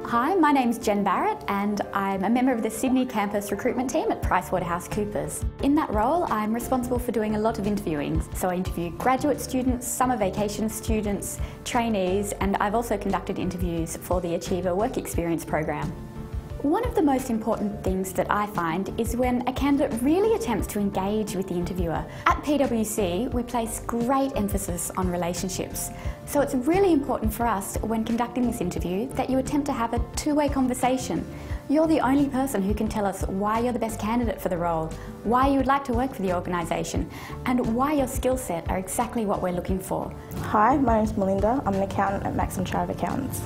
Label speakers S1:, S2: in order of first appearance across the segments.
S1: Hi, my name's Jen Barrett and I'm a member of the Sydney campus recruitment team at PricewaterhouseCoopers. In that role, I'm responsible for doing a lot of interviewing. So I interview graduate students, summer vacation students, trainees, and I've also conducted interviews for the Achiever Work Experience program. One of the most important things that I find is when a candidate really attempts to engage with the interviewer. At PwC, we place great emphasis on relationships. So it's really important for us when conducting this interview that you attempt to have a two-way conversation. You're the only person who can tell us why you're the best candidate for the role, why you would like to work for the organisation, and why your skill set are exactly what we're looking for.
S2: Hi, my name's Melinda. I'm an accountant at Maxim Shrive Accountants.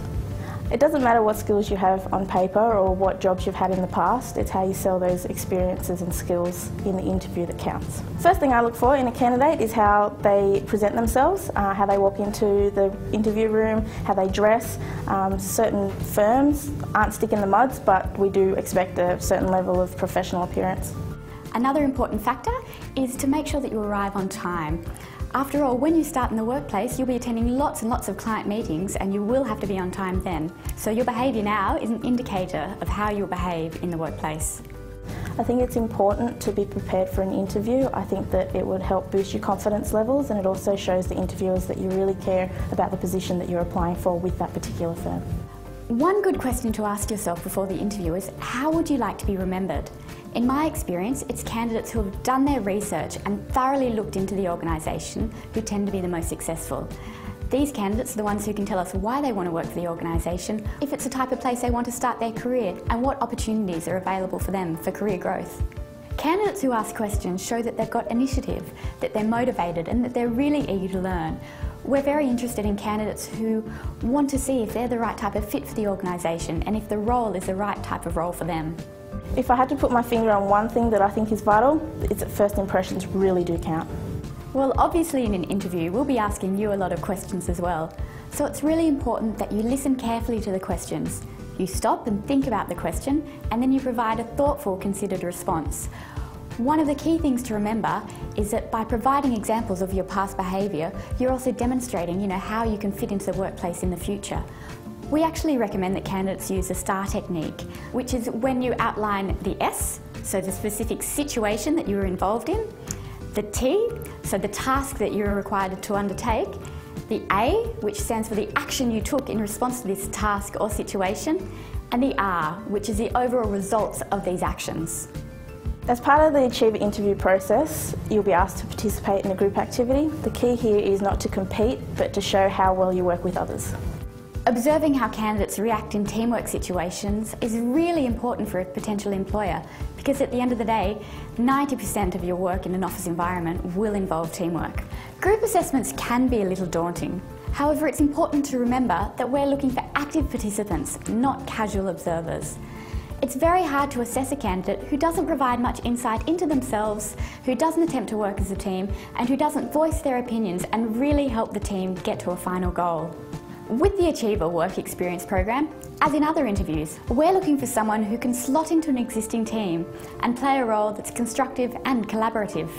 S2: It doesn't matter what skills you have on paper or what jobs you've had in the past, it's how you sell those experiences and skills in the interview that counts. First thing I look for in a candidate is how they present themselves, how they walk into the interview room, how they dress. Certain firms aren't sticking the muds, but we do expect a certain level of professional appearance.
S1: Another important factor is to make sure that you arrive on time. After all, when you start in the workplace, you'll be attending lots and lots of client meetings and you will have to be on time then. So your behaviour now is an indicator of how you'll behave in the workplace.
S2: I think it's important to be prepared for an interview. I think that it would help boost your confidence levels, and it also shows the interviewers that you really care about the position that you're applying for with that particular firm.
S1: One good question to ask yourself before the interview is, how would you like to be remembered? In my experience, it's candidates who have done their research and thoroughly looked into the organisation who tend to be the most successful. These candidates are the ones who can tell us why they want to work for the organisation, if it's the type of place they want to start their career, and what opportunities are available for them for career growth. Candidates who ask questions show that they've got initiative, that they're motivated and that they're really eager to learn. We're very interested in candidates who want to see if they're the right type of fit for the organisation and if the role is the right type of role for them.
S2: If I had to put my finger on one thing that I think is vital, it's that first impressions really do count.
S1: Well, obviously in an interview we'll be asking you a lot of questions as well. So it's really important that you listen carefully to the questions. You stop and think about the question and then you provide a thoughtful, considered response. One of the key things to remember is that by providing examples of your past behaviour, you're also demonstrating, how you can fit into the workplace in the future. We actually recommend that candidates use the STAR technique, which is when you outline the S, so the specific situation that you were involved in, the T, so the task that you were required to undertake, the A, which stands for the action you took in response to this task or situation, and the R, which is the overall results of these actions.
S2: As part of the Achiever interview process, you'll be asked to participate in a group activity. The key here is not to compete, but to show how well you work with others.
S1: Observing how candidates react in teamwork situations is really important for a potential employer, because at the end of the day, 90% of your work in an office environment will involve teamwork. Group assessments can be a little daunting. However, it's important to remember that we're looking for active participants, not casual observers. It's very hard to assess a candidate who doesn't provide much insight into themselves, who doesn't attempt to work as a team, and who doesn't voice their opinions and really help the team get to a final goal. With the Achiever Work Experience program, as in other interviews, we're looking for someone who can slot into an existing team and play a role that's constructive and collaborative.